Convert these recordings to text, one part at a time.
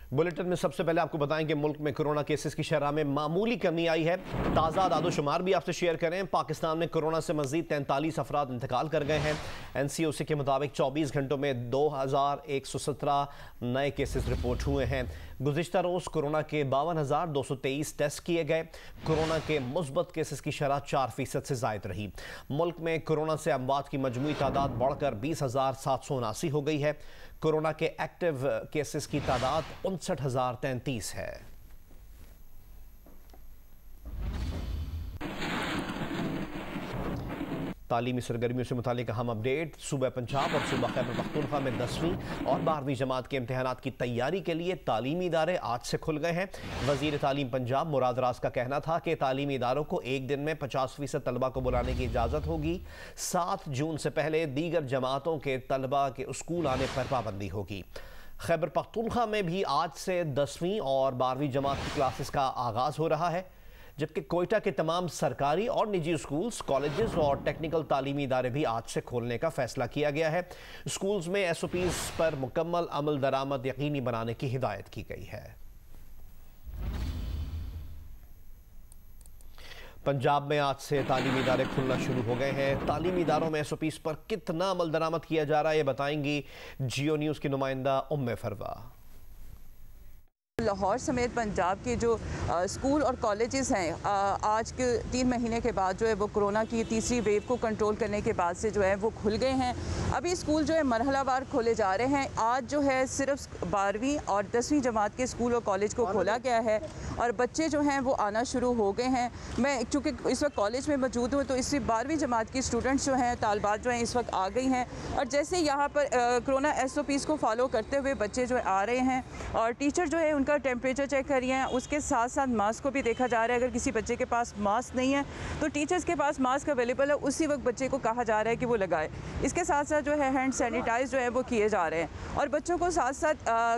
Bulletin में सबसे पहले आपको बताएं कि मुल्क में कोरोना केसेस की शरह में मामूली कमी आई है। ताज़ा आदादोशुमार भी आपसे शेयर करें। पाकिस्तान में कोरोना से मजीद 43 अफराद इंतकाल कर गए हैं। NCOC के मुताबिक 24 घंटों में 2117 नए केसेस रिपोर्ट हुए हैं। गुज़िश्ता रोज़ कोरोना के 52,223 टेस्ट किए गए। कोरोना के मुस्बत केसेस की शरह 4% से ज़ायद रही। मुल्क में कोरोना से अमवात की मजमूई तादाद बढ़कर 20,779 हो गई है। कोरोना के एक्टिव केसेस की तादाद 59,033 है। तालीमी सरगर्मियों से मुतालिक अहम अपडेट। सूबा पंजाब और सूबा खैबर पख्तूनख्वा में 10वीं और 12वीं जमात के इम्तहानात की तैयारी के लिए तालीमी इदारे आज से खुल गए हैं। वज़ीर तालीम पंजाब मुराद रास का कहना था कि तालीमी इदारों को एक दिन में 50% तलबा को बुलाने की इजाज़त होगी। 7 जून से पहले दीगर जमातों के तलबा के स्कूल आने पर पाबंदी होगी। खैबर पख्तूनख्वा में भी आज से 10वीं और 12वीं जमात की क्लासेस का आगाज़ हो रहा है, जबकि कोयटा के तमाम सरकारी और निजी स्कूल्स, कॉलेजेस और टेक्निकल तालीमी इदारे भी आज से खोलने का फैसला किया गया है। स्कूल्स में SOPs पर मुकम्मल अमल दरामद यकीनी बनाने की हिदायत की गई है। पंजाब में आज से तालीमी इदारे खुलना शुरू हो गए हैं। तालीमी इदारों में SOPs पर कितना अमल दरामद किया जा रहा है, ये बताएंगी जियो न्यूज़ की नुमाइंदा उम्मे फरवा। लाहौर समेत पंजाब के जो स्कूल और कॉलेजेस हैं, आज के 3 महीने के बाद जो है वो कोरोना की तीसरी वेव को कंट्रोल करने के बाद से जो है वो खुल गए हैं। अभी स्कूल जो है मरहलावार खोले जा रहे हैं। आज जो है सिर्फ 12वीं और 10वीं जमात के स्कूल और कॉलेज को खोला गया है और बच्चे जो हैं वो आना शुरू हो गए हैं। मैं चूँकि इस वक्त कॉलेज में मौजूद हूँ तो इससे 12वीं जमात की स्टूडेंट्स जो हैं, तालबात जो हैं, इस वक्त आ गई हैं और जैसे यहाँ पर कोरोना SOPs को फॉलो करते हुए बच्चे जो आ रहे हैं और टीचर जो है उनका टेम्परेचर चेक कर रहे हैं। उसके साथ साथ मास्क को भी देखा जा रहा है। अगर किसी बच्चे के पास मास्क नहीं है तो टीचर्स के पास मास्क अवेलेबल है, उसी वक्त बच्चे को कहा जा रहा है कि वो लगाए। इसके साथ साथ जो है हैंड सैनिटाइज जो है वो किए जा रहे हैं और बच्चों को साथ साथ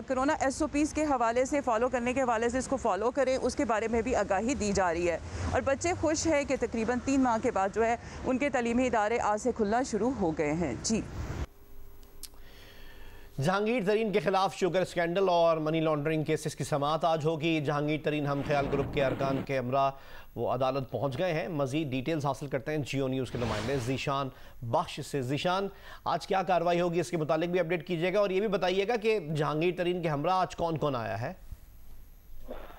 कोरोना SOPs के हवाले से फॉलो करने के हवाले से इसको फॉलो करें, उसके बारे में भी आगाही दी जा रही है। और बच्चे खुश हैं कि तकरीबन 3 माह के बाद जो है उनके तालीमी इदारे आज से खुलना शुरू हो गए हैं। जी, जहांगीर तरीन के खिलाफ शुगर स्कैंडल और मनी लॉन्ड्रिंग केसेस की समाअत आज होगी। जहांगीर तरीन हम ख्याल ग्रुप के अरकान के हमरा वो अदालत पहुंच गए हैं। मजीद डिटेल्स हासिल करते हैं जियो न्यूज़ के नुमाइंदे जीशान बख्श से। जीशान, आज क्या कार्रवाई होगी, इसके मुतालिक भी अपडेट कीजिएगा और ये भी बताइएगा कि जहांगीर तरीन के हमरा आज कौन कौन आया है।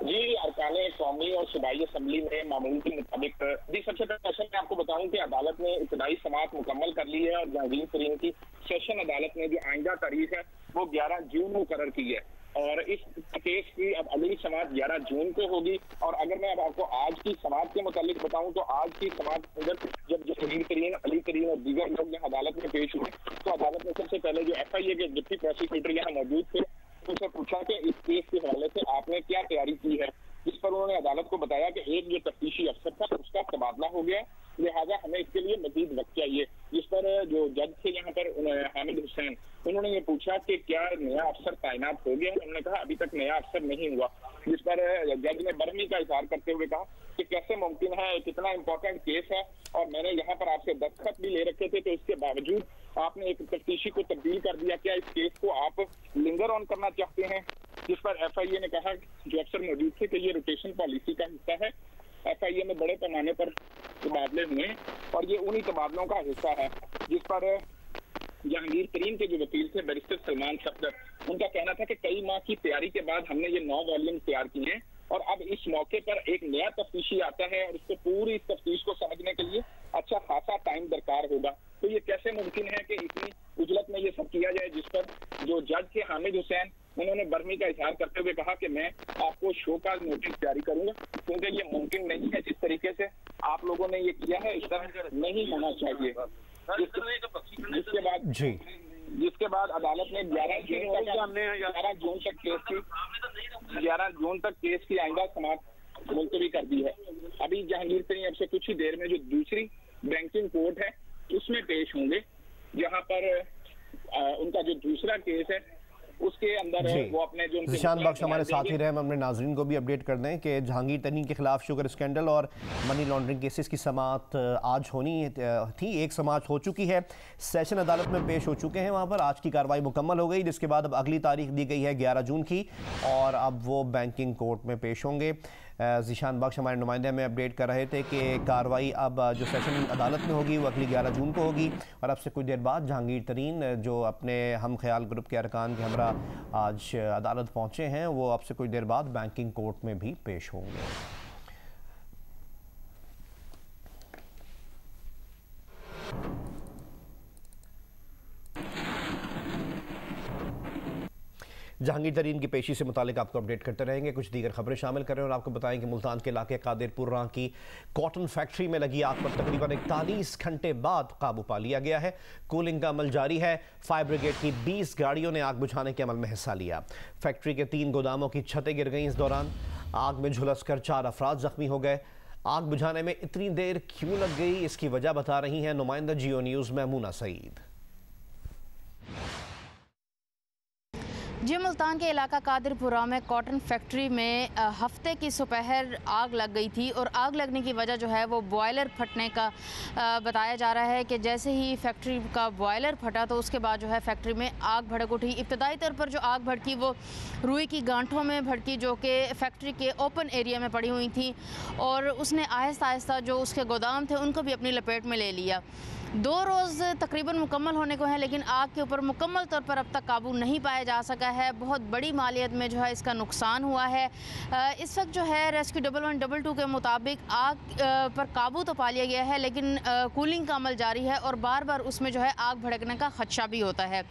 जी, अरकाने कौमी और सूबाई असम्बली में मामूल के मुताबिक जी सबसे पहले मैं आपको बताऊं कि अदालत ने इब्तदाई समाअत मुकम्मल कर ली है और जहांगीर तरीन की सेशन अदालत ने जो आइंदा तारीख है वो 11 जून मुकर्रर की है और इस केस की अब अगली समाअत 11 जून को होगी। और अगर मैं अब आपको आज की समाअत के मुतालिक बताऊं तो आज की समाअत अंदर जब जहांगीर तरीन, अली तरीन और दीगर लोग यहाँ अदालत में पेश हुए तो अदालत ने सबसे पहले जो FIA के डिप्टी प्रोसिक्यूटर यहाँ मौजूद थे उनसे पूछा कि इस केस के हवाले से आपने क्या तैयारी की है, जिस पर उन्होंने अदालत को बताया कि एक जो तफ्तीशी अफसर था उसका तबादला हो गया, लिहाजा हमें इसके लिए मजीद वक्त चाहिए। जिस पर जो जज थे यहाँ पर हामिद हुसैन, उन्होंने ये पूछा कि क्या नया अफसर तैनात हो गया। उन्होंने कहा अभी तक नया अफसर नहीं हुआ, जिस पर जज ने बरहमी का इजहार करते हुए कहा कि कैसे मुमकिन है, कितना इंपॉर्टेंट केस है और मैंने यहाँ पर आपसे दस्तखत भी ले रखे थे तो इसके बावजूद आपने एक तफ्तीशी को तब्दील कर दिया, क्या इस केस को आप लिंगर ऑन करना चाहते हैं। जिस पर FIA ने कहा, जो अफसर मौजूद थे, कि ये रोटेशन पॉलिसी का हिस्सा है। FIA में बड़े पैमाने पर तबादले हुए और ये उन्हीं तबादलों का हिस्सा है। जिस पर जहांगीर तरीन के जो वकील थे बैरिस्टर सलमान सफदर, उनका कहना था कि कई माह की तैयारी के बाद हमने ये 9 वॉल्यूम तैयार किए हैं और अब इस मौके पर एक नया तफ्तीशी आता है और उसको पूरी इस तफ्तीश को समझने के लिए अच्छा खासा टाइम दरकार होगा। तो ये कैसे मुमकिन है कि इतनी उजलत में ये सब किया जाए। जिस पर जो जज थे हामिद हुसैन, उन्होंने बरहमी का इजहार करते हुए कहा कि मैं आपको शो का नोटिस जारी करूंगा क्योंकि ये मुमकिन नहीं है, जिस तरीके से आप लोगों ने ये किया है इस तरह नहीं होना चाहिए। जिसके बाद अदालत ने 11 जून तक केस की आइंदा समाअत मुलतवी कर दी है। अभी जहांगीर तरीन अब से कुछ ही देर में जो दूसरी बैंकिंग कोर्ट है उसमें पेश होंगे, जहां पर उनका जो दूसरा केस है उसके अंदर वो अपने जो ज़ीशान बख्श हमारे साथी रहे, हम अपने नाजरीन को भी अपडेट कर दें कि जहांगीर तरीन के खिलाफ शुगर स्कैंडल और मनी लॉन्ड्रिंग केसेस की समाअत आज होनी थी। एक समाअत हो चुकी है, सेशन अदालत में पेश हो चुके हैं। वहाँ पर आज की कार्रवाई मुकम्मल हो गई, जिसके बाद अब अगली तारीख दी गई है 11 जून की और अब वो बैंकिंग कोर्ट में पेश होंगे। ज़ीशान बख्श हमारे नुमाइंदे हमें अपडेट कर रहे थे कि कार्रवाई अब जो सेशन अदालत में होगी वो अगली 11 जून को होगी और अब से कुछ देर बाद जहांगीर तरीन जो अपने हम ख्याल ग्रुप के अरकान के हमरा आज अदालत पहुंचे हैं, वो अब से कुछ देर बाद बैंकिंग कोर्ट में भी पेश होंगे। जहांगीर तरीन की पेशी से मुतालिक आपको अपडेट करते रहेंगे। कुछ दीगर खबरें शामिल करें और आपको बताएं कि मुल्तान के इलाके कादिरपुर की कॉटन फैक्ट्री में लगी आग पर तकरीबन 41 घंटे बाद काबू पा लिया गया है। कूलिंग का अमल जारी है। फायर ब्रिगेड की 20 गाड़ियों ने आग बुझाने के अमल में हिस्सा लिया। फैक्ट्री के 3 गोदामों की छतें गिर गईं। इस दौरान आग में झुलसकर 4 अफराद जख्मी हो गए। आग बुझाने में इतनी देर क्यों लग गई, इसकी वजह बता रही हैं नुमाइंदा जियो न्यूज़ मैमूना सईद। जी, मुल्तान के इलाका कादिरपुरा में कॉटन फैक्ट्री में हफ्ते की दोपहर आग लग गई थी और आग लगने की वजह जो है वो बॉयलर फटने का बताया जा रहा है कि जैसे ही फैक्ट्री का बॉयलर फटा तो उसके बाद जो है फैक्ट्री में आग भड़क उठी। इब्तदाई तौर पर जो आग भड़की वो रुई की गांठों में भड़की जो कि फैक्ट्री के ओपन एरिया में पड़ी हुई थी और उसने आहिस्ता आहिस्ता जो उसके गोदाम थे उनको भी अपनी लपेट में ले लिया। 2 रोज़ तकरीबन मुकम्मल होने को है, लेकिन आग के ऊपर मुकम्मल तौर पर अब तक काबू नहीं पाया जा सका है। बहुत बड़ी मालियत में जो है इसका नुकसान हुआ है। इस वक्त जो है रेस्क्यू 1112 के मुताबिक आग पर काबू तो पा लिया गया है, लेकिन कूलिंग का अमल जारी है और बार बार उसमें जो है आग भड़कने का खदशा भी होता है।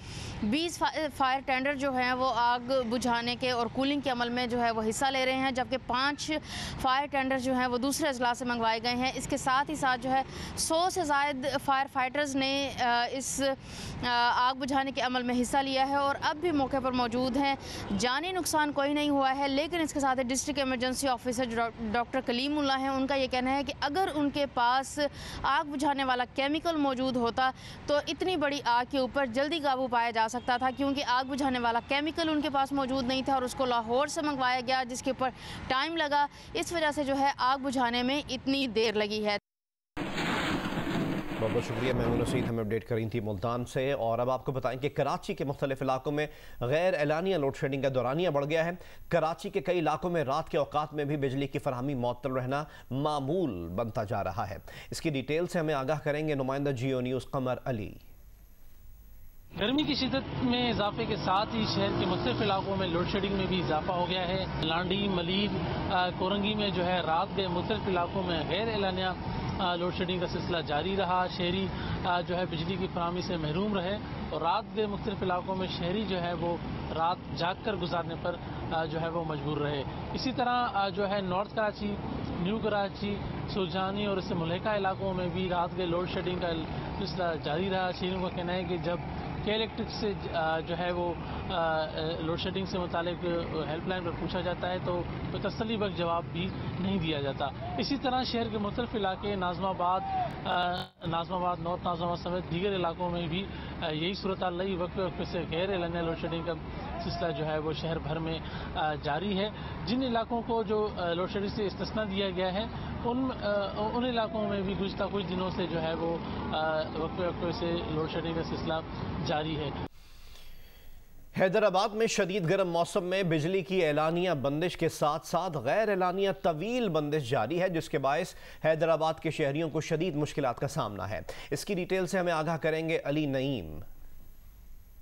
20 फायर टेंडर जो हैं वो आग बुझाने के और कूलिंग के अमल में जो है वो हिस्सा ले रहे हैं, जबकि 5 फायर टेंडर जो हैं वो दूसरे अजला से मंगवाए गए हैं। इसके साथ ही साथ जो है 100 से ज़ायद फायर फाइटर्स ने इस आग बुझाने के अमल में हिस्सा लिया है और अब भी मौके पर मौजूद हैं। जानी नुकसान कोई नहीं हुआ है, लेकिन इसके साथ district emergency officer doctor Kalimullah हैं, उनका ये कहना है कि अगर उनके पास आग बुझाने वाला केमिकल मौजूद होता तो इतनी बड़ी आग के ऊपर जल्दी काबू पाया जा सकता था, क्योंकि आग बुझाने वाला केमिकल उनके पास मौजूद नहीं था और उसको लाहौर से मंगवाया गया, जिसके ऊपर टाइम लगा। इस वजह से जो है आग बुझाने में इतनी देर लगी है। बहुत बहुत शुक्रिया मैमूना सईद, हमें अपडेट करी थी मुल्तान से। और अब आपको बताएं कि कराची के मुख्तलिफ इलाकों में गैर एलानिया लोड शेडिंग का दौरानिया बढ़ गया है। कराची के कई इलाकों में रात के औकात में भी बिजली की फरहमी मुअत्तल रहना मामूल बनता जा रहा है। इसकी डिटेल से हमें आगाह करेंगे नुमाइंदा जियो न्यूज़ कमर अली। गर्मी की शिद्दत में इजाफे के साथ ही शहर के मुख्तलिफ इलाकों में लोड शेडिंग में भी इजाफा हो गया है। लांडी, मलीर, कोरंगी में जो है रात के मुख्तलिफ इलाकों में गैर एलानिया लोड शेडिंग का सिलसिला जारी रहा। शहरी जो है बिजली की फरहमी से महरूम रहे और रात के मुख्तलिफ इलाकों में शहरी जो है वो रात जाग कर गुजारने पर जो है वो मजबूर रहे। इसी तरह जो है नॉर्थ कराची, न्यू कराची, सुजानी और इससे मुल्हिका इलाकों में भी रात के लोड शेडिंग का सिलसिला जारी रहा। शहरियों का कहना है कि जब के इलेक्ट्रिक से जो है वो लोड शेडिंग से मुतालिक हेल्पलाइन पर पूछा जाता है तो तसल्ली बख्श जवाब भी नहीं दिया जाता। इसी तरह शहर के मुख्तलिफ इलाके नाज़माबाद, नॉर्थ नाज़माबाद समेत दीगर इलाकों में भी यही सूरत हाल रही। वक्त वक्त से गैर एलानिया लोड शेडिंग का सिलसिला जो है वो शहर भर में जारी है। जिन इलाकों को जो लोड शेडिंग से इस्तिस्ना दिया गया है उन इलाकों में भी गुज़िश्ता कुछ दिनों से जो है वो वक्त वक्त से लोड शेडिंग का सिलसिला जारी है। हैदराबाद में शदीद गर्म मौसम में बिजली की एलानिया बंदिश के साथ साथ गैर एलानिया तवील बंदिश जारी है, जिसके बायस हैदराबाद के शहरियों को शदीद मुश्किलात का सामना है। इसकी डिटेल से हमें आगाह करेंगे अली नईम।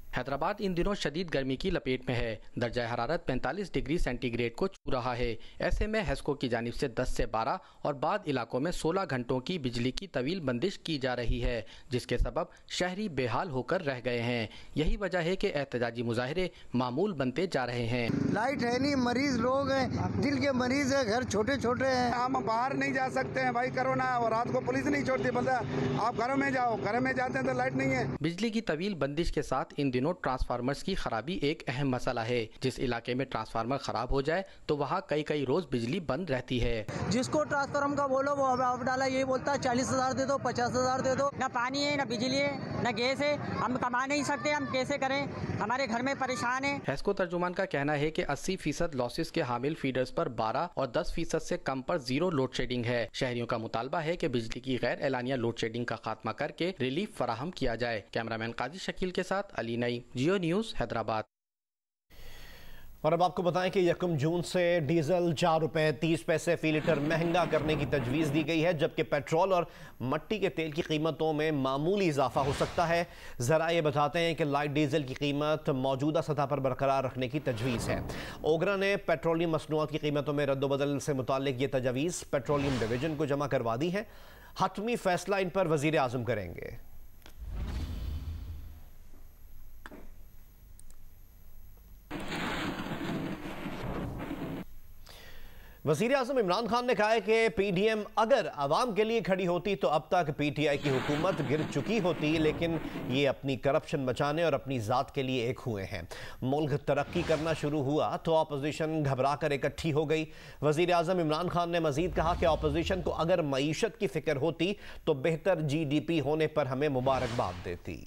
हैदराबाद इन दिनों शदीद गर्मी की लपेट में है। दर्जा हरारत 45 डिग्री सेंटीग्रेड को छू रहा है। ऐसे में हेस्को की जानिब से 10 से 12 और बाद इलाकों में 16 घंटों की बिजली की तवील बंदिश की जा रही है, जिसके सबब शहरी बेहाल होकर रह गए हैं। यही वजह है कि एहतजाजी मुजाहरे मामूल बनते जा रहे हैं। लाइट है नहीं, मरीज लोग हैं, दिल के मरीज है, घर छोटे छोटे हैं, हम बाहर नहीं जा सकते हैं भाई, कोरोना और रात को पुलिस नहीं छोड़ती, बोलता आप घरों में जाओ, घर में जाते हैं तो लाइट नहीं है। बिजली की तवील बंदिश के साथ इन दिनों ट्रांसफार्मर्स की खराबी एक अहम मसला है। जिस इलाके में ट्रांसफार्मर खराब हो जाए तो वहाँ कई रोज बिजली बंद रहती है। जिसको ट्रांसफार्मर का बोलो वो अब डाला यही बोलता है 40,000 दे दो, 50,000 दे दो। न पानी है, न बिजली है, न गैस है, हम कमा नहीं सकते, हम कैसे करें, हमारे घर में परेशान है। हैस्को तर्जुमान का कहना है कि 80% लॉसेस के हामिल फीडर्स पर 12 और 10% से कम पर 0 लोड शेडिंग है। शहरियों का मुतालबा है कि बिजली की गैर एलानिया लोड शेडिंग का खात्मा करके रिलीफ फराहम किया जाए। कैमरामैन काजी शकील के साथ अली नईम, जियो न्यूज़, हैदराबाद। और अब आपको बताएं कि 1 जून से डीजल 4 रुपये 30 पैसे फी लीटर महंगा करने की तजवीज़ दी गई है, जबकि पेट्रोल और मट्टी के तेल की कीमतों में मामूली इजाफा हो सकता है। ज़रा ये बताते हैं कि लाइट डीजल की कीमत मौजूदा सतह पर बरकरार रखने की तजवीज़ है। ओगरा ने पेट्रोलियम मसनूआत की कीमतों में रद्दोबदल से मुताल्लिक ये तजवीज़ पेट्रोलियम डिवीजन को जमा करवा दी है। हतमी फैसला इन पर वज़ीर आज़म करेंगे। वज़ीर आज़म इमरान खान ने कहा है कि PDM अगर आवाम के लिए खड़ी होती तो अब तक PTI की हुकूमत गिर चुकी होती, लेकिन ये अपनी करप्शन बचाने और अपनी ज़ात के लिए एक हुए हैं। मुल्क तरक्की करना शुरू हुआ तो अपोजिशन घबरा कर इकट्ठी हो गई। वज़ीर आज़म इमरान खान ने मज़ीद कहा कि अपोजिशन को अगर मईशत की फ़िक्र होती तो बेहतर GDP होने पर हमें मुबारकबाद देती।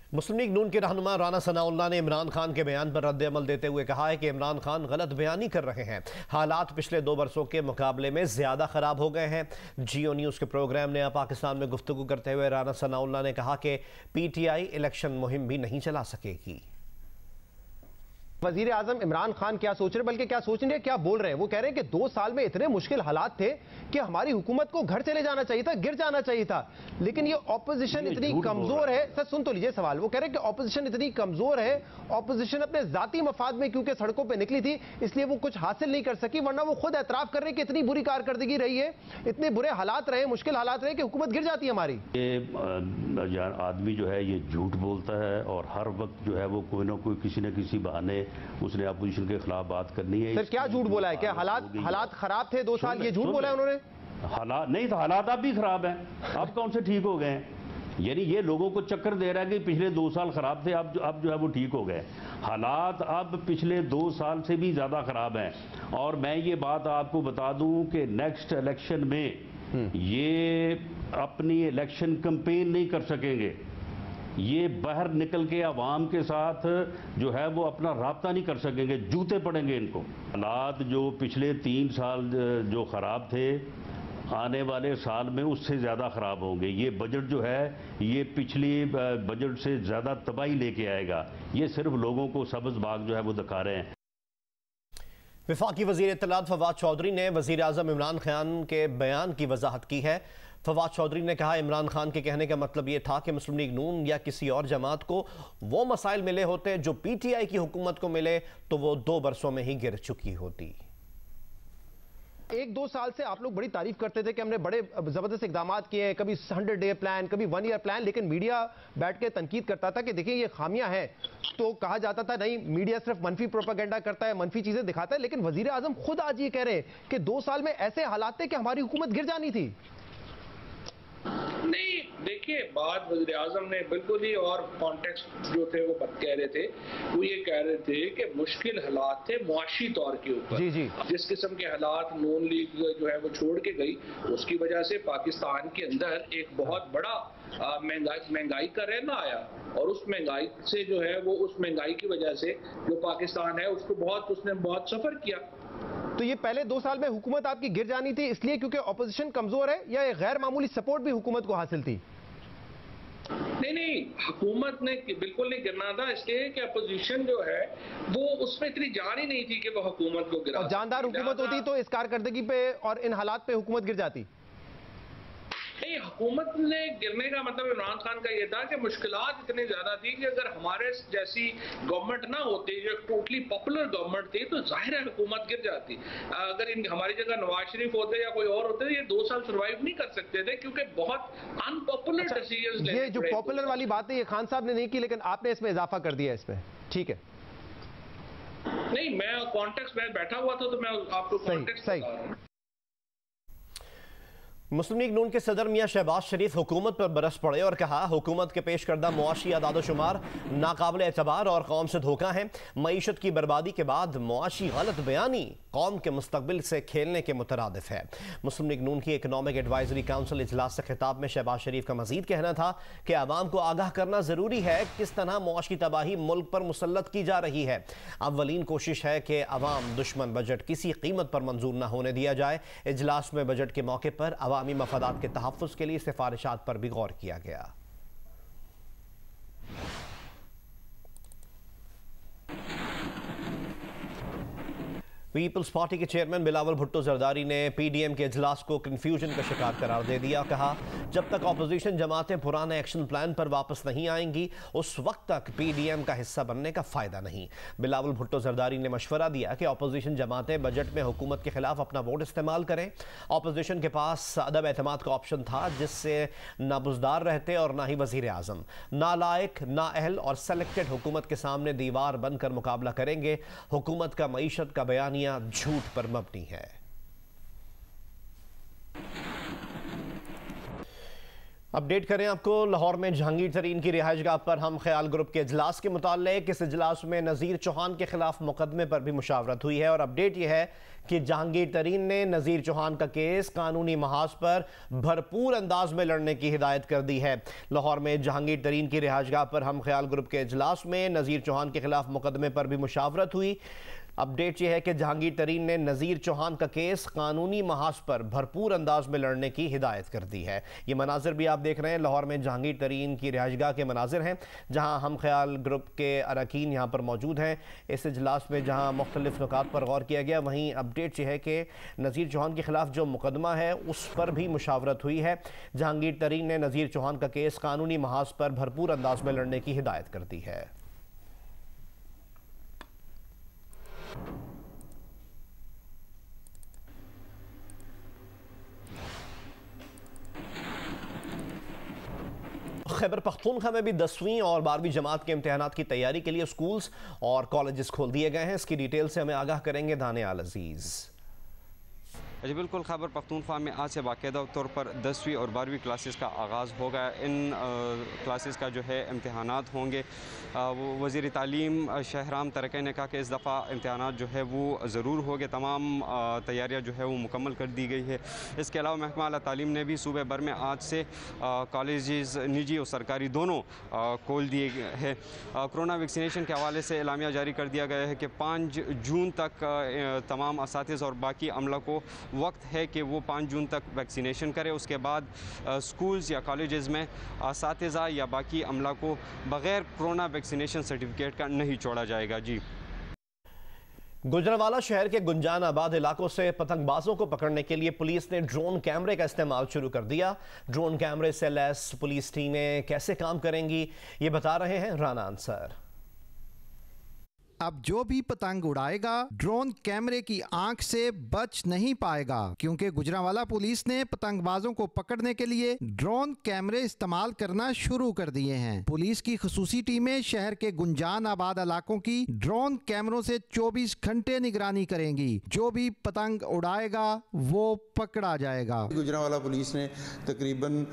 मुस्लिम लीग नून के रहनुमा राना सनाउल्लाह ने इमरान खान के बयान पर रद्द अमल देते हुए कहा है कि इमरान खान गलत बयानी कर रहे हैं। हालात पिछले 2 बरसों के मुकाबले में ज़्यादा ख़राब हो गए हैं। जियो न्यूज़ के प्रोग्राम नया पाकिस्तान में गुफ्तगू करते हुए राना सनाउल्लाह ने कहा कि PTI इलेक्शन मुहिम भी नहीं चला सकेगी। वजीर आजम इमरान खान क्या सोच रहे, बल्कि क्या सोच रहे हैं, क्या बोल रहे हैं, वो कह रहे हैं कि 2 साल में इतने मुश्किल हालात थे कि हमारी हुकूमत को घर चले जाना चाहिए था, गिर जाना चाहिए था, लेकिन ये ऑपोजिशन इतनी कमजोर है। सर सुन तो लीजिए सवाल, वो कह रहे हैं कि ऑपोजिशन इतनी कमजोर है, ऑपोजिशन अपने जाती मफाद में क्योंकि सड़कों पर निकली थी इसलिए वो कुछ हासिल नहीं कर सकी, वरना वो खुद एतराफ कर रहे हैं कि इतनी बुरी कारकर्दगी रही है, इतने बुरे हालात रहे, मुश्किल हालात रहे कि हुकूमत गिर जाती है हमारी। ये आदमी जो है ये झूठ बोलता है और हर वक्त जो है वो कोई ना कोई किसी न किसी बहाने उसने अपोजिशन के खिलाफ बात करनी है। सर क्या झूठ बोला है, क्या हालात खराब थे 2 साल, ये झूठ बोला है उन्होंने? हालात नहीं तो हालात अब भी खराब हैं, अब कौन से ठीक हो गए हैं? यानी ये लोगों को चक्कर दे रहा है कि पिछले 2 साल खराब थे, अब जो है वो ठीक हो गए। हालात अब पिछले 2 साल से भी ज्यादा खराब हैं। और मैं ये बात आपको बता दूं कि नेक्स्ट इलेक्शन में ये अपनी इलेक्शन कैंपेन नहीं कर सकेंगे, ये बाहर निकल के आवाम के साथ जो है वो अपना राब्ता नहीं कर सकेंगे, जूते पड़ेंगे इनको। हालात जो पिछले 3 साल जो खराब थे आने वाले साल में उससे ज़्यादा ख़राब होंगे। ये बजट जो है ये पिछली बजट से ज़्यादा तबाही लेके आएगा। ये सिर्फ लोगों को सब्ज़ बाग जो है वो दिखा रहे हैं। वफाकी वज़ीर इत्तलात फवाद चौधरी ने वज़ीर आज़म इमरान खान के बयान की वजाहत की है। फवाद चौधरी ने कहा इमरान खान के कहने का मतलब ये था कि मुस्लिम लीग नून या किसी और जमात को वो मसाइल मिले होते जो PTI की हुकूमत को मिले तो वो 2 बरसों में ही गिर चुकी होती। 1-2 साल से आप लोग बड़ी तारीफ करते थे कि हमने बड़े जबरदस्त इकदाम किए हैं, कभी 100 डे प्लान, कभी 1 ईयर प्लान, लेकिन मीडिया बैठ के तनकीद करता था कि देखिए ये खामियां हैं, तो कहा जाता था नहीं मीडिया सिर्फ मनफी प्रोपेगेंडा करता है, मनफी चीजें दिखाता है। लेकिन वजीर आजम खुद आज ये कह रहे हैं कि 2 साल में ऐसे हालात थे कि हमारी हुकूमत गिर जानी थी। नहीं देखिए, बात वज़ीर आज़म ने बिल्कुल ही और कॉन्टेक्स्ट जो थे वो कह रहे थे, वो ये कह रहे थे कि मुश्किल हालात थे मुआशी तौर के ऊपर। जी जी। जिस किस्म के हालात नून लीग जो है वो छोड़ के गई, उसकी वजह से पाकिस्तान के अंदर एक बहुत बड़ा महंगाई का रहना आया, और उस महंगाई से जो है वो उस महंगाई की वजह से जो पाकिस्तान है उसने बहुत सफर किया। तो ये पहले 2 साल में हुकूमत आपकी गिर जानी थी इसलिए क्योंकि ऑपोजिशन कमजोर है, या गैर मामूली सपोर्ट भी हुकूमत को हासिल थी? नहीं, हुकूमत ने बिल्कुल नहीं गिरना था, इसलिए कि अपोजिशन जो है वो उसमें इतनी जान ही नहीं थी कि वो हुकूमत को गिरा। और जानदार हुकूमत होती तो इस कारकर्दगी पे और इन हालात पे हुकूमत गिर जाती। नहीं, हुकूमत ने गिरने का मतलब इमरान खान का ये था कि मुश्किलात इतनी ज्यादा थी कि अगर हमारे जैसी गवर्नमेंट ना होती, जो टोटली पॉपुलर गवर्नमेंट थी, तो जाहिर है हुकूमत गिर जाती। अगर हमारी जगह नवाज शरीफ होते या कोई और होते, ये 2 साल सर्वाइव नहीं कर सकते थे, क्योंकि बहुत अनपॉपुलर डिसीजंस ये जो पॉपुलर वाली बात है ये खान साहब ने नहीं की, लेकिन आपने इसमें इजाफा कर दिया इसमें, ठीक है? नहीं, मैं कॉन्टेक्स्ट में बैठा हुआ था तो मैं आपको कॉन्टेक्स्ट बता रहा हूं। मुस्लिम लीग नून के सदर मियां शहबाज शरीफ हुकूमत पर बरस पड़े और कहा हुकूमत के पेश करदा मुआशी अदाद-ओ-शुमार नाकाबिल एतबार और कौम से धोखा है। मईशत की बर्बादी के बाद मुआशी गलत बयानी कौम के मुस्तकबिल से खेलने के मुतरादिफ है। मुस्लिम लीग नून की इकनॉमिक एडवाइजरी काउंसिल इजलास से खिताब में शहबाज शरीफ का मजीद कहना था कि आवाम को आगाह करना जरूरी है किस तरह मुआशी तबाही मुल्क पर मुसल्लत की जा रही है। अव्वलीन कोशिश है कि अवाम दुश्मन बजट किसी कीमत पर मंजूर न होने दिया जाए। इजलास में बजट के मौके पर अवामी मफादात के तहफ़्फ़ुज़ के लिए सिफारिशात पर भी गौर किया गया। पीपल्स पार्टी के चेयरमैन बिलावल भुट्टो जरदारी ने पीडीएम के इजलास को कन्फ्यूजन का शिकार करार दे दिया। कहा जब तक अपोजिशन जमातें पुराने एक्शन प्लान पर वापस नहीं आएंगी उस वक्त तक पीडीएम का हिस्सा बनने का फायदा नहीं। बिलावल भुट्टो जरदारी ने मशवरा दिया कि अपोजिशन जमातें बजट में हुकूमत के खिलाफ अपना वोट इस्तेमाल करें। अपोजिशन के पास अदम एतमाद का ऑप्शन था जिससे ना बुजदार रहते और ना ही वजीर आजम। नालायक, नाअहल और सेलेक्टेड हुकूमत के सामने दीवार बनकर मुकाबला करेंगे। हुकूमत का मईशत का बयानिया झूठ पर मबनी है। अपडेट करें आपको, लाहौर में जहांगीर तरीन की रिहाइशगाह पर हम ख्याल ग्रुप के इजलास के मुताल्लिक इस इजलास में नज़ीर चौहान के खिलाफ मुकदमे पर भी मुशावरत हुई है और अपडेट यह है कि जहांगीर तरीन ने नज़ीर चौहान का केस कानूनी महाज पर भरपूर अंदाज में लड़ने की हिदायत कर दी है। लाहौर में जहांगीर तरीन की रिहाइशगाह पर हम ख्याल ग्रुप के इजलास में नज़ीर चौहान के खिलाफ मुकदमे पर भी मुशावरत हुई। अपडेट यह है कि जहांगीर तरीन ने नज़ीर चौहान का केस कानूनी महाज पर भरपूर अंदाज में लड़ने की हिदायत कर दी है। ये मनाजिर भी आप देख रहे हैं, लाहौर में जहांगीर तरीन की रिहाइशगाह के मनाजिर हैं जहां हम ख्याल ग्रुप के अरकान यहाँ पर मौजूद हैं। इस इजलास में जहां मुख्तलिफ नुकात पर गौर किया गया, वहीं अपडेट यह है कि नज़ीर चौहान के खिलाफ जो मुकदमा है उस पर भी मुशावरत हुई है। जहांगीर तरीन ने नज़ीर चौहान का केस कानूनी महाज पर भरपूर अंदाज में लड़ने की हिदायत कर दी है। खैबर पख्तूनख्वा में भी 10वीं और 12वीं जमात के इम्तिहानात की तैयारी के लिए स्कूल्स और कॉलेजेस खोल दिए गए हैं। इसकी डिटेल से हमें आगाह करेंगे दानियाल अजीज़। जी बिल्कुल, खैबर पख्तूनख्वा में आज से बाकायदा तौर पर 10वीं और 12वीं क्लासेस का आगाज़ होगा। इन क्लासेस का जो है इम्तिहानात होंगे। वज़ीर तालीम शहराम तरक्की ने कहा कि इस दफ़ा इम्तिहानात जो है वो ज़रूर होंगे। तमाम तैयारियाँ जो है वो मुकम्मल कर दी गई है। इसके अलावा महकमा आला तालीम ने भी सूबे भर में आज से कॉलेजेस निजी और सरकारी दोनों खोल दिए हैं। कोरोना वैक्सीनेशन के हवाले से एलामिया जारी कर दिया गया है कि 5 जून तक तमाम असातिज़ और बाकी अमला को वक्त है कि वो 5 जून तक वैक्सीनेशन करे। उसके बाद स्कूल्स या कॉलेजेस में असातिज़ा या बाकी अमला को बग़ैर कोरोना वैक्सीनेशन सर्टिफिकेट का नहीं छोड़ा जाएगा। जी, गुजरांवाला शहर के गुंजान आबाद इलाकों से पतंगबाजों को पकड़ने के लिए पुलिस ने ड्रोन कैमरे का इस्तेमाल शुरू कर दिया। ड्रोन कैमरे से लैस पुलिस टीमें कैसे काम करेंगी ये बता रहे हैं राना अंसर। अब जो भी पतंग उड़ाएगा ड्रोन कैमरे की आंख से बच नहीं पाएगा, क्योंकि गुजरांवाला पुलिस ने पतंगबाजों को पकड़ने के लिए ड्रोन कैमरे इस्तेमाल करना शुरू कर दिए हैं। पुलिस की खसूसी टीमें शहर के गुंजान आबाद इलाकों की ड्रोन कैमरों से 24 घंटे निगरानी करेंगी। जो भी पतंग उड़ाएगा वो पकड़ा जाएगा। गुजरांवाला पुलिस ने तकरीबन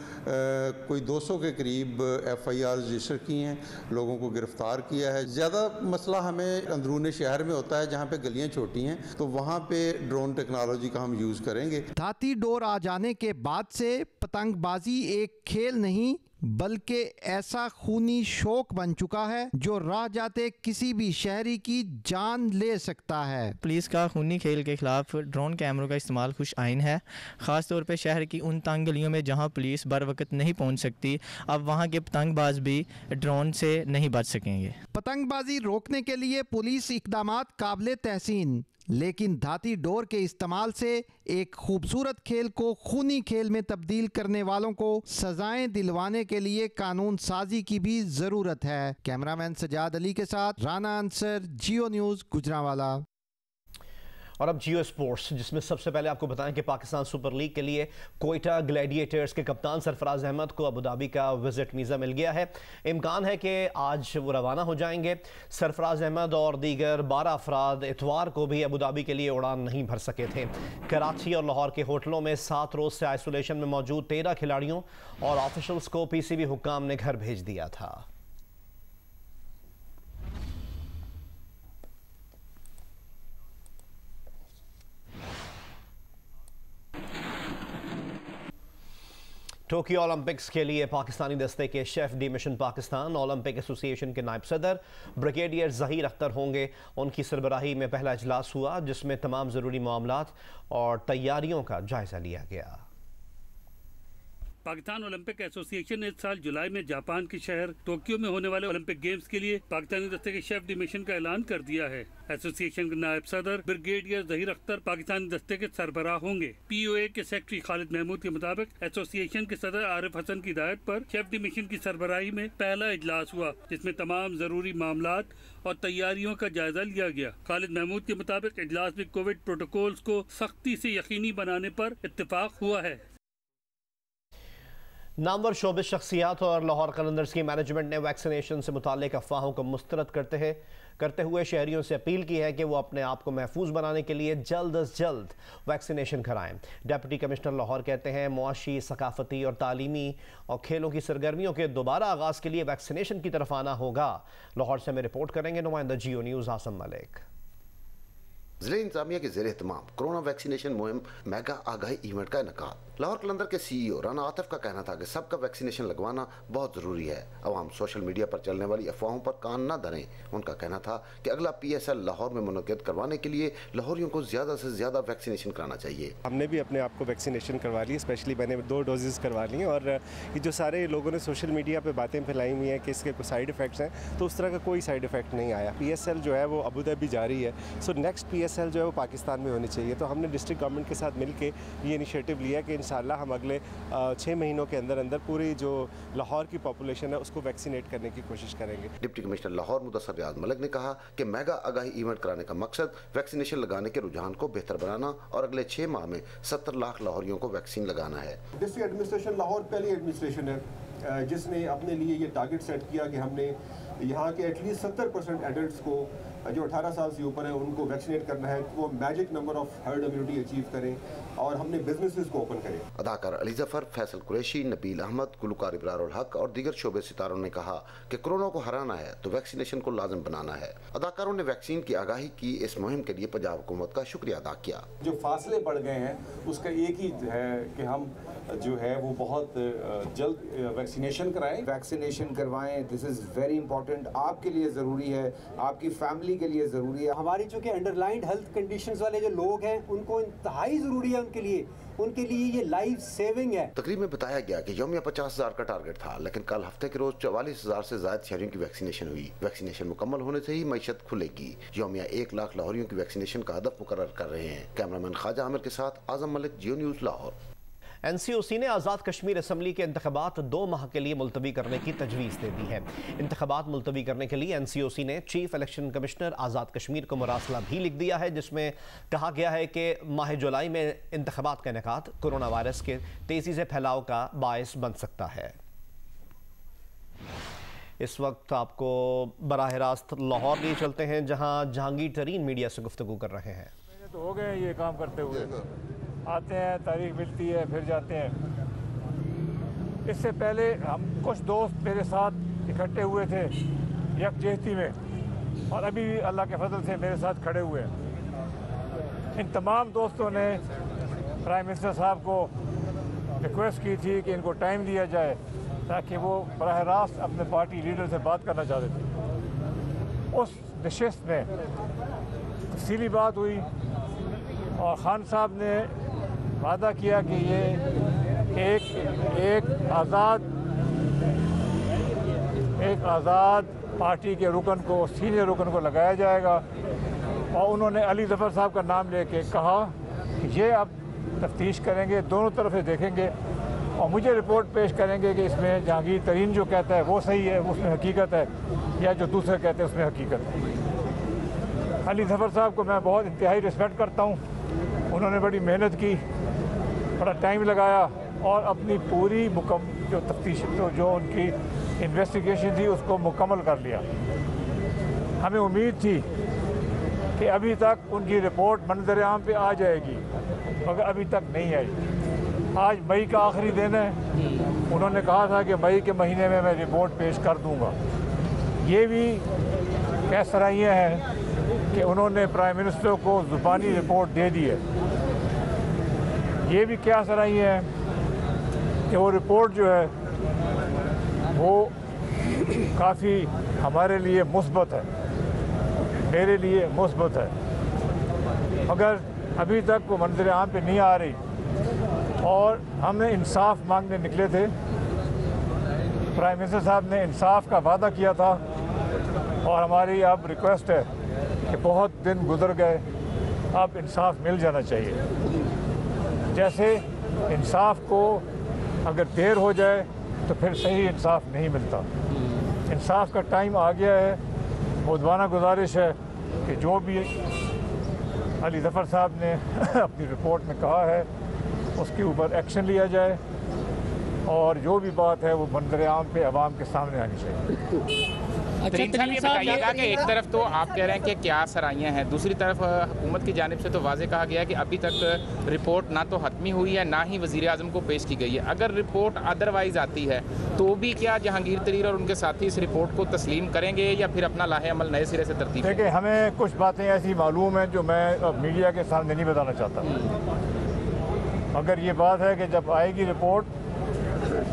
कोई 200 के करीब FIR रजिस्टर की हैं, लोगों को गिरफ्तार किया है। ज्यादा मसला हमें अंदरूनी शहर में होता है जहाँ पे गलियां छोटी हैं, तो वहाँ पे ड्रोन टेक्नोलॉजी का हम यूज करेंगे। धाती डोर आ जाने के बाद से पतंगबाजी एक खेल नहीं बल्कि ऐसा खूनी शौक बन चुका है जो राह जाते किसी भी शहरी की जान ले सकता है। पुलिस का खूनी खेल के खिलाफ ड्रोन कैमरों का इस्तेमाल खुश आइन है। ख़ास तौर पे शहर की उन तंग गलियों में जहां पुलिस बर वक्त नहीं पहुंच सकती, अब वहां के पतंगबाज भी ड्रोन से नहीं बच सकेंगे। पतंगबाजी रोकने के लिए पुलिस इकदामात काबिले तहसीन, लेकिन धाती डोर के इस्तेमाल से एक खूबसूरत खेल को खूनी खेल में तब्दील करने वालों को सजाएं दिलवाने के लिए कानून साजी की भी जरूरत है। कैमरामैन सजाद अली के साथ राना अंसर, जियो न्यूज़, गुजरांवाला। और अब जियो स्पोर्ट्स, जिसमें सबसे पहले आपको बताएं कि पाकिस्तान सुपर लीग के लिए कोयटा ग्लैडिएटर्स के कप्तान सरफराज अहमद को अबू धाबी का विजिट वीज़ा मिल गया है। इम्कान है कि आज वो रवाना हो जाएंगे। सरफराज अहमद और दीगर 12 अफराद इतवार को भी अबू धाबी के लिए उड़ान नहीं भर सके थे। कराची और लाहौर के होटलों में 7 रोज़ से आइसोलेशन में मौजूद 13 खिलाड़ियों और ऑफिशल्स को पीसीबी हुक्काम ने घर भेज दिया था। टोक्यो ओलंपिक्स के लिए पाकिस्तानी दस्ते के chef D mission Pakistan Olympic association के नायब सदर ब्रिगेडियर ज़हीर अख्तर होंगे। उनकी सरबराही में पहला इजलास हुआ, जिसमें तमाम ज़रूरी मामलात और तैयारियों का जायजा लिया गया। पाकिस्तान ओलंपिक एसोसिएशन ने इस साल जुलाई में जापान के शहर टोक्यो में होने वाले ओलंपिक गेम्स के लिए पाकिस्तानी दस्ते के शेफ डी मिशन का ऐलान कर दिया है। एसोसिएशन के नायब सदर ब्रिगेडियर ज़हीर अख्तर पाकिस्तानी दस्ते के सरबराह होंगे। पीओए के सेक्रेटरी खालिद महमूद के मुताबिक एसोसिएशन के सदर आरिफ हसन की हिदायत पर शेफ डी मिशन की सरबराही में पहला इजलास हुआ, जिसमें तमाम जरूरी मामलात और तैयारियों का जायजा लिया गया। खालिद महमूद के मुताबिक इजलास में कोविड प्रोटोकॉल्स को सख्ती से यकीनी बनाने पर इत्तेफाक हुआ है। नामवर शोबिस शख्सियात और लाहौर कलंदर्स की मैनेजमेंट ने वैक्सीनेशन से मुताल्लिक अफवाहों को मुस्तरद करते हुए शहरियों से अपील की है कि वो अपने आप को महफूज बनाने के लिए जल्द अज जल्द वैक्सीनेशन कराएं। डिप्टी कमिश्नर लाहौर कहते हैं मुआशी, सकाफती और तालीमी और खेलों की सरगर्मियों के दोबारा आगाज़ के लिए वैक्सीनेशन की तरफ आना होगा। लाहौर से हमें रिपोर्ट करेंगे नुमाइंदा जियो न्यूज़ आसम मलिक। ज़िले इंतजामिया के ज़ेरे एहतमाम कोरोना वैक्सीनेशन मुहिम मेगा आगाही इवेंट का इनकाद। लाहौर कलंदर के CEO राना आतिफ का कहना था कि सबका वैक्सीनेशन लगवाना बहुत ज़रूरी है। अवाम सोशल मीडिया पर चलने वाली अफवाहों पर कान न धरें। उनका कहना था कि अगला PSL लाहौर में मुनक़िद करवाने के लिए लाहौरियों को ज़्यादा से ज़्यादा वैक्सीनेशन कराना चाहिए। हमने भी अपने आप को वैक्सीनेशन करवा ली, स्पेशली मैंने 2 डोजेज़ करवा ली और ये जो सारे लोगों ने सोशल मीडिया पर बातें फैलाई हुई हैं कि इसके कोई साइड इफ़ेक्ट्स हैं, तो उस तरह का कोई साइड इफ़ेक्ट नहीं आया। PSL जो है वो अबू धाबी जारी है, सो नेक्स्ट PSL जो है वो पाकिस्तान में होनी चाहिए। तो हमने डिस्ट्रिक्ट गवर्नमेंट के साथ मिल के ये इनिशिएटिव लिया कि इंशाल्लाह हम अगले 6 महीनों के अंदर पूरी जो लाहौर की पॉपुलेशन है उसको वैक्सीनेट करने की कोशिश करेंगे। डिप्टी कमिश्नर लाहौर मुदस्सर रियाज मलिक ने कहा कि मेगा आगाही इवेंट कराने का मकसद वैक्सीनेशन लगाने के रुझान को बेहतर बनाना और अगले 6 माह में 70 लाख लाहौरियों को वैक्सीन लगाना है। डिस्ट्रिक्ट एडमिनिस्ट्रेशन लाहौर पहली एडमिनिस्ट्रेशन है जिसने अपने लिए ये टारगेट सेट किया कि हमने यहाँ के एटलीस्ट 70% एडल्ट्स को जो 18 साल से ऊपर है उनको वैक्सीनेट करना है, वो magic number of herd immunity achieve करें और हमने बिजनेसेस को ओपन करें। अदाकार अली जफर, फैसल कुरैशी, नबील अहमद, गुलकार इब्रारुल हक और दीगर शोबे सितारों ने कहा कि कोरोना को हराना है तो वैक्सीनेशन को लाजिम बनाना है। अदाकारों ने वैक्सीन की आगाही की इस मुहिम के लिए पंजाब हुकूमत का शुक्रिया अदा किया। जो फासले बढ़ गए हैं उसका एक ही है कि हम जो है वो बहुत जल्द वैक्सीनेशन कराएं। वैक्सीनेशन करवाएं, दिस इज़ वेरी इंपॉर्टेंट। आपके लिए ज़रूरी है, आपकी फैमिली के लिए ज़रूरी है। हमारी चूँकि अंडरलाइंड हेल्थ कंडीशंस वाले जो लोग हैं उनको इंतहाई ज़रूरी है, उनके लिए ये लाइफ सेविंग है। तकरीब में बताया गया कि यौमिया 50,000 का टारगेट था, लेकिन कल हफ्ते के रोज 44,000 से ज्यादा शहरियों की वैक्सीनेशन हुई। वैक्सीनेशन मुकम्मल होने से ही मईशत खुलेगी। यौमिया 1 लाख लाहौरियों की वैक्सीनेशन का हदफ मुकर्रर कर रहे हैं। कैमरामैन ख्वाजा आमिर के साथ आजम मलिक, जियो न्यूज़ लाहौर। NCOC ने आज़ाद कश्मीर असम्बली के इंतखाबात 2 माह के लिए मुलतवी करने की तजवीज़ दे दी है। इंतखाबात मुलतवी करने के लिए NCOC ने chief election commissioner Azad Kashmir को मुरासला भी लिख दिया है, जिसमें कहा गया है कि माह जुलाई में इंतखाबात का इनेकाद कोरोना वायरस के तेज़ी से फैलाव का बायस बन सकता है। इस वक्त आपको बराह रास्त लाहौर लिए चलते हैं, जहाँ जहांगीर तरीन मीडिया से गुफ्तगू कर रहे हैं। तो हो गए ये काम करते हुए, आते हैं, तारीख मिलती है, फिर जाते हैं। इससे पहले हम कुछ दोस्त मेरे साथ इकट्ठे हुए थे यकजहती में, और अभी भी अल्लाह के फजल से मेरे साथ खड़े हुए हैं। इन तमाम दोस्तों ने प्राइम मिनिस्टर साहब को रिक्वेस्ट की थी कि इनको टाइम दिया जाए ताकि वो बराह रास्त अपने पार्टी लीडर से बात करना चाहते थे। उस नशिस्त में तफसीली बात हुई और खान साहब ने वादा किया कि ये एक आज़ाद पार्टी के रुकन को, सीनियर रुकन को लगाया जाएगा। और उन्होंने अली जफ़र साहब का नाम लेके कहा कि ये अब तफ्तीश करेंगे, दोनों तरफ से देखेंगे और मुझे रिपोर्ट पेश करेंगे कि इसमें जहांगीर तरीन जो कहता है वो सही है, उसमें हकीकत है, या जो दूसरे कहते हैं उसमें हकीकत है। अली ज़फ़र साहब को मैं बहुत इंतहाई रिस्पेक्ट करता हूँ। उन्होंने बड़ी मेहनत की, बड़ा टाइम लगाया और अपनी पूरी जो तफ्तीश जो उनकी इन्वेस्टिगेशन थी उसको मुकम्मल कर लिया। हमें उम्मीद थी कि अभी तक उनकी रिपोर्ट मंजर आम पे आ जाएगी, मगर अभी तक नहीं आई। आज मई का आखिरी दिन है। उन्होंने कहा था कि मई के महीने में मैं रिपोर्ट पेश कर दूंगा। ये भी क्या सराहियाँ हैं कि उन्होंने प्राइम मिनिस्टर को ज़ुबानी रिपोर्ट दे दी है। ये भी क्या सराहियाँ हैं कि वो रिपोर्ट जो है वो काफ़ी हमारे लिए मुस्बत है, मेरे लिए मुस्बत है, मगर अभी तक वो मंजर आम पे नहीं आ रही। और हमने इंसाफ मांगने निकले थे। प्राइम मिनिस्टर साहब ने इंसाफ का वादा किया था और हमारी अब रिक्वेस्ट है कि बहुत दिन गुजर गए, अब इंसाफ मिल जाना चाहिए। जैसे इंसाफ को अगर देर हो जाए तो फिर सही इंसाफ नहीं मिलता। इंसाफ का टाइम आ गया है। मुद्दाना गुजारिश है कि जो भी अली ज़फ़र साहब ने अपनी रिपोर्ट में कहा है उसके ऊपर एक्शन लिया जाए और जो भी बात है वो मंजर आम पे अवाम के सामने आनी चाहिए। तरीन साहब ये बताइएगा कि एक तरफ तो आप कह रहे हैं कि क्या सराहियाँ हैं, दूसरी तरफ हुकूमत की जानिब से तो वाज़े कहा गया है कि अभी तक रिपोर्ट ना तो हतमी हुई है ना ही वज़ीर आज़म को पेश की गई है। अगर रिपोर्ट अदरवाइज़ आती है तो भी क्या जहांगीर तरीन और उनके साथी इस रिपोर्ट को तस्लीम करेंगे या फिर अपना लाहे अमल नए सिरे से तरतीब? देखिए, हमें कुछ बातें ऐसी मालूम हैं जो मैं मीडिया के सामने नहीं बताना चाहता। अगर ये बात है कि जब आएगी रिपोर्ट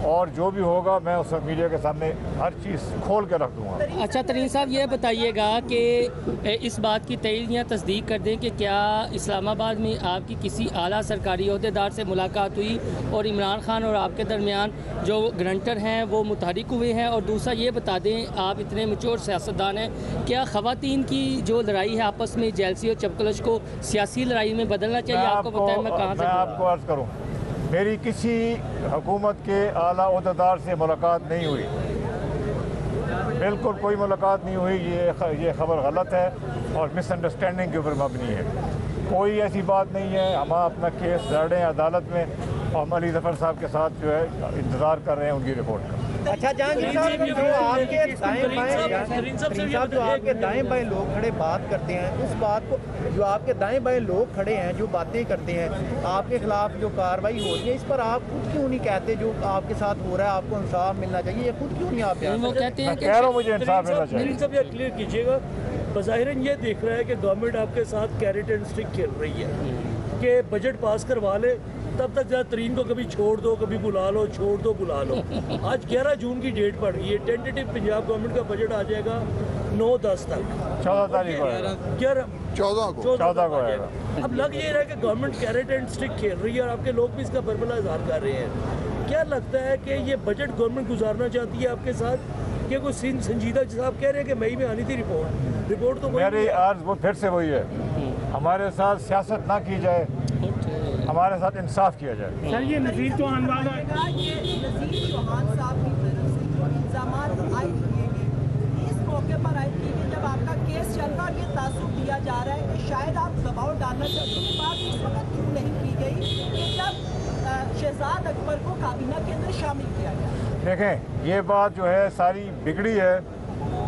और जो भी होगा मैं उस मीडिया के सामने हर चीज़ खोल के रख दूंगा। अच्छा तरीन साहब, ये बताइएगा कि इस बात की तइद या तस्दीक कर दें कि क्या इस्लामाबाद में आपकी किसी आला सरकारी अहदेदार से मुलाकात हुई और इमरान खान और आपके दरमियान जो ग्रंटर हैं वो मुतहरिक हुए हैं? और दूसरा ये बता दें, आप इतने मैच्योर सियासतदान हैं, क्या ख़वातीन की जो लड़ाई है आपस में जेलसी और चपकलश को सियासी लड़ाई में बदलना चाहिए? आपको बताएं मैं कहाँ से आपको अर्ज़ करूँ, मेरी किसी हुकूमत के आला अहदेदार से मुलाकात नहीं हुई, बिल्कुल कोई मुलाकात नहीं हुई। ये खबर गलत है और मिसअंडरस्टैंडिंग के ऊपर मबनी है। कोई ऐसी बात नहीं है। हम अपना केस लड़े अदालत में और हम अली ज़फ़र साहब के साथ जो है इंतज़ार कर रहे हैं उनकी रिपोर्ट का। अच्छा जहांगीर साहब, जो आपके दाएं बाएं लोग खड़े बात करते हैं, उस बात को जो आपके दाएं बाएं लोग खड़े हैं जो बातें करते हैं आपके खिलाफ जो कार्रवाई हो रही है, इस पर आप खुद क्यों नहीं कहते जो आपके साथ हो रहा है आपको इंसाफ मिलना चाहिए? ये खुद क्यों नहीं आप कहते हैं? कह रहा हूं मुझे इंसाफ मिलना चाहिए। सब ये क्लियर कीजिएगा, बज़ाहिरन ये देख रहा है कि गवर्नमेंट आपके साथ कैरेट एंड स्टिक खेल रही है कि बजट पास करवा ले, तब तक जरा तरीन को कभी छोड़ दो, कभी बुला लो, छोड़ दो, बुला लो। आज 11 जून की डेट पड़ गई है। टेंटेटिव पंजाब गवर्नमेंट का बजट आ जाएगा 9-10 तक, 14 तारीख को, 14 को आएगा। अब लग ये रहा है कि गवर्नमेंट कैरेट एंड स्टिक खेल रही है और आपके लोग भी इसका बरबला इजहार कर रहे हैं। क्या लगता है कि ये बजट गवर्नमेंट गुजारना चाहती है आपके साथ कि कोई संजीदा, जैसा आप कह रहे हैं कि मई में आनी थी रिपोर्ट तो मेरी अर्ज वो फिर से वही है, हमारे साथ सियासत ना की जाए, हमारे साथ इंसाफ किया जाए। सर, ये नज़ीर चौहान वाला इस मौके पर आए कि जब आपका केस चल रहा है, ये तासुब दिया जा रहा है कि शायद आप दबाव डालना चाहते हैं, बात इस वक्त क्यों नहीं की गई कि जब शहजाद अकबर को काबीना के अंदर शामिल किया गया? देखें, ये बात जो है सारी बिगड़ी है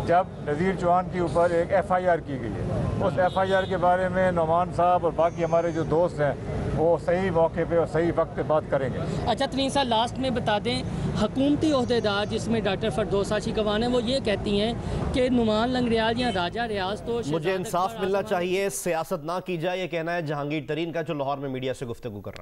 जब नज़ीर चौहान के ऊपर एक FIR की गई है। उस FIR के बारे में नौमान साहब और बाकी हमारे जो दोस्त हैं वो सही मौके पे और सही वक्त पे बात करेंगे। अच्छा तरीन साहब, लास्ट में बता दें, हुकूमती ओहदेदार जिसमें डॉक्टर फरदौसा शिकवान है वो ये कहती हैं कि नुमान लंगरियाल या राजा रियाज तो मुझे इंसाफ मिलना चाहिए, सियासत ना की जाए, ये कहना है जहांगीर तरीन का, जो लाहौर में मीडिया से गुफ्तगू कर रहा है।